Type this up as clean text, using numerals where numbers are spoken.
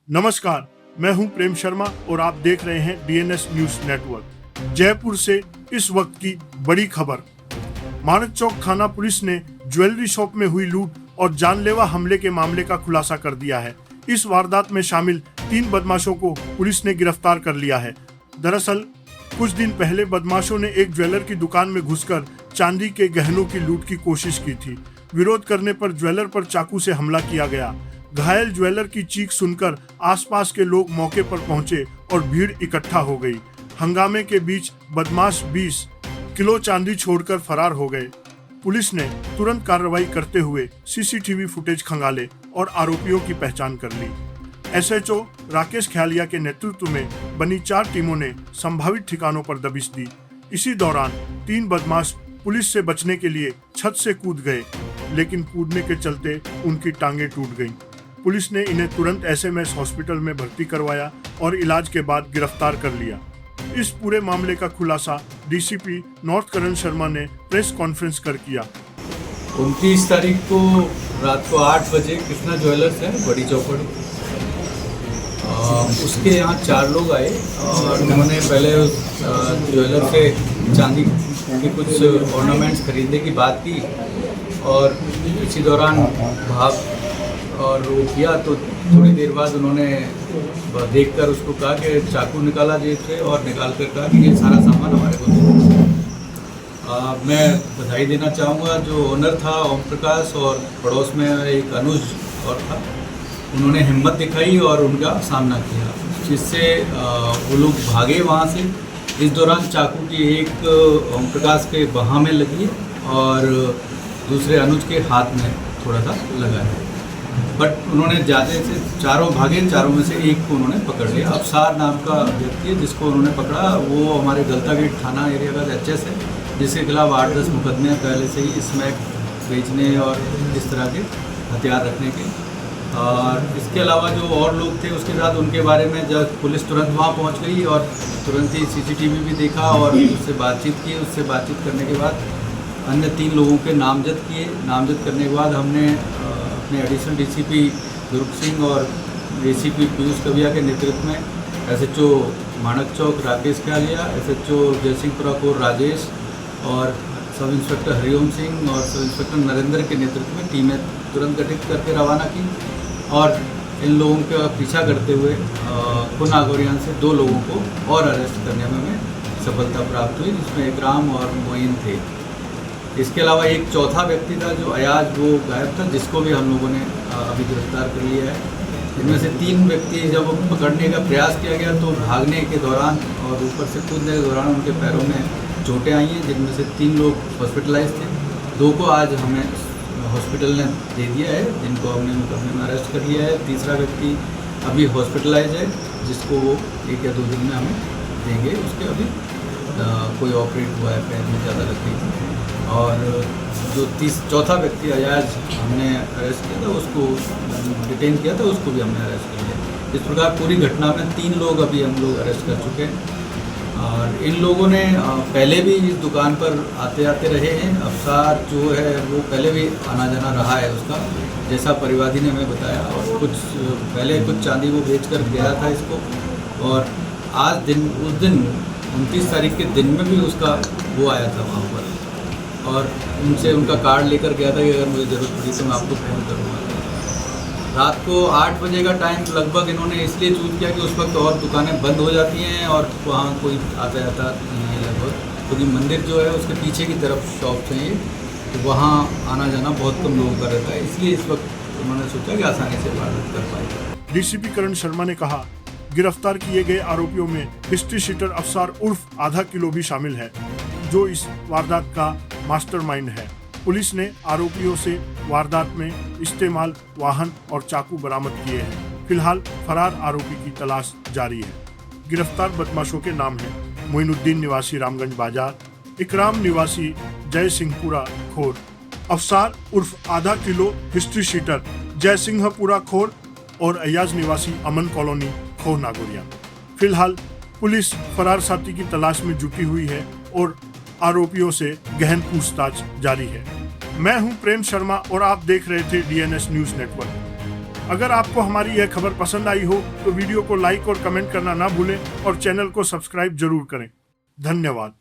नमस्कार, मैं हूं प्रेम शर्मा और आप देख रहे हैं डीएनएस न्यूज नेटवर्क। जयपुर से इस वक्त की बड़ी खबर। मानक चौक थाना पुलिस ने ज्वेलरी शॉप में हुई लूट और जानलेवा हमले के मामले का खुलासा कर दिया है। इस वारदात में शामिल 3 बदमाशों को पुलिस ने गिरफ्तार कर लिया है। दरअसल कुछ दिन पहले बदमाशों ने एक ज्वेलर की दुकान में घुसकर चांदी के गहनों की लूट की कोशिश की थी। विरोध करने पर ज्वेलर पर चाकू से हमला किया गया। घायल ज्वेलर की चीख सुनकर आसपास के लोग मौके पर पहुंचे और भीड़ इकट्ठा हो गई। हंगामे के बीच बदमाश 20 किलो चांदी छोड़कर फरार हो गए। पुलिस ने तुरंत कार्रवाई करते हुए सीसीटीवी फुटेज खंगाले और आरोपियों की पहचान कर ली। एसएचओ राकेश ख्यालिया के नेतृत्व में बनी 4 टीमों ने संभावित ठिकानों पर दबिश दी। इसी दौरान 3 बदमाश पुलिस से बचने के लिए छत से कूद गए, लेकिन कूदने के चलते उनकी टांगें टूट गईं। पुलिस ने इन्हें तुरंत एसएमएस हॉस्पिटल में भर्ती करवाया और इलाज के बाद गिरफ्तार कर लिया। इस पूरे मामले का खुलासा डीसीपी नॉर्थ करण शर्मा ने प्रेस कॉन्फ्रेंस कर किया। 29 तारीख को रात को 8 बजे कृष्णा ज्वेलर्स है बड़ी चौपड़ी, उसके यहाँ 4 लोग आए और उन्होंने पहले उस ज्वेलर से चांदी के कुछ ऑर्नामेंट्स खरीदने की बात की और इसी दौरान भाग और वो किया तो थोड़ी देर बाद उन्होंने देखकर उसको कहा कि चाकू निकाला जेब से और निकाल कर कहा कि ये सारा सामान हमारे को दो। मैं बधाई देना चाहूँगा जो ओनर था ओम प्रकाश और पड़ोस में एक अनुज और था, उन्होंने हिम्मत दिखाई और उनका सामना किया, जिससे वो लोग भागे वहाँ से। इस दौरान चाकू की एक ओम प्रकाश के बाह में लगी और दूसरे अनुज के हाथ में थोड़ा सा लगा है, बट उन्होंने ज़्यादा से चारों भागे, चारों में से एक को उन्होंने पकड़ लिया। अफसार नाम का व्यक्ति है जिसको उन्होंने पकड़ा, वो हमारे गलता गेट थाना एरिया का एचएस है, जिसके खिलाफ 8-10 मुकदमे पहले से ही स्मैक बेचने और इस तरह के हथियार रखने के। और इसके अलावा जो और लोग थे उसके साथ, उनके बारे में जब पुलिस तुरंत वहाँ पहुँच गई और तुरंत ही सीसीटीवी भी देखा और उससे बातचीत की। उससे बातचीत करने के बाद अन्य 3 लोगों के नामजद किए। नामजद करने के बाद हमने अपने एडिशनल डीसीपी गुरुप सिंह और एसीपी पीयूष कविया के नेतृत्व में एसएचओ मानक चौक राकेश ख्यालिया, एसएचओ जयसिंहपुरा कोर राजेश और सब इंस्पेक्टर हरिओम सिंह और सब इंस्पेक्टर नरेंद्र के नेतृत्व में टीमें तुरंत गठित करके रवाना की और इन लोगों का पीछा करते हुए कुनागौरियान से 2 लोगों को और अरेस्ट करने में हमें सफलता प्राप्त हुई, जिसमें इकराम और मोइन थे। इसके अलावा एक चौथा व्यक्ति था जो अयाज, वो गायब था, जिसको भी हम लोगों ने अभी गिरफ्तार कर लिया है। इनमें से 3 व्यक्ति जब पकड़ने का प्रयास किया गया तो भागने के दौरान और ऊपर से कूदने के दौरान उनके पैरों में चोटें आई हैं, जिनमें से 3 लोग हॉस्पिटलाइज थे। 2 को आज हमें हॉस्पिटल ने दे दिया है, जिनको हमने मुकदमे में अरेस्ट कर लिया है। तीसरा व्यक्ति अभी हॉस्पिटलाइज है, जिसको वो 1 या 2 दिन में हमें देंगे। उसके अभी कोई ऑपरेट हुआ है, पैर में ज़्यादा लग गई थी। और जो चौथा व्यक्ति अयाज हमने अरेस्ट किया था, उसको डिटेन किया था, उसको भी हमने अरेस्ट कर लिया। इस प्रकार पूरी घटना में 3 लोग अभी हम लोग अरेस्ट कर चुके हैं और इन लोगों ने पहले भी इस दुकान पर आते आते रहे हैं। अफसार जो है वो पहले भी आना जाना रहा है उसका, जैसा परिवादी ने हमें बताया। और पहले कुछ चांदी वो बेच कर गया था इसको, और आज उस दिन 29 तारीख के दिन में भी उसका वो आया था वहाँ पर और उनसे उनका कार्ड लेकर गया था कि अगर मुझे ज़रूरत पड़ी तो मैं आपको फ़ोन करूँगा। रात को 8 बजे का टाइम लगभग इन्होंने इसलिए चूज किया कि उस वक्त और दुकानें बंद हो जाती हैं और वहाँ कोई आता जाता नहीं है लगभग, क्योंकि मंदिर जो है उसके पीछे की तरफ शॉप्स हैं ये, तो वहाँ आना जाना बहुत कम लोगों का रहता है, इसलिए इस वक्त उन्होंने सोचा कि आसानी से वारदात कर पाएगा। डीसीपी करण शर्मा ने कहा, गिरफ्तार किए गए आरोपियों में हिस्ट्री शीटर अफसार उर्फ आधा किलो भी शामिल है, जो इस वारदात का मास्टरमाइंड है। पुलिस ने आरोपियों से वारदात में इस्तेमाल वाहन और चाकू बरामद किए हैं। फिलहाल फरार आरोपी की तलाश जारी है। गिरफ्तार बदमाशों के नाम हैं मोइनुद्दीन निवासी रामगंज बाजार, इकराम निवासी जय सिंहपुरा खोर, अफसार उर्फ आधा किलो हिस्ट्री शीटर जय सिंहपुरा खोर और अयाज निवासी अमन कॉलोनी खोर नागौरिया। फिलहाल पुलिस फरार साथी की तलाश में जुटी हुई है और आरोपियों से गहन पूछताछ जारी है। मैं हूं प्रेम शर्मा और आप देख रहे थे डीएनएस न्यूज नेटवर्क। अगर आपको हमारी यह खबर पसंद आई हो तो वीडियो को लाइक और कमेंट करना ना भूलें और चैनल को सब्सक्राइब जरूर करें। धन्यवाद।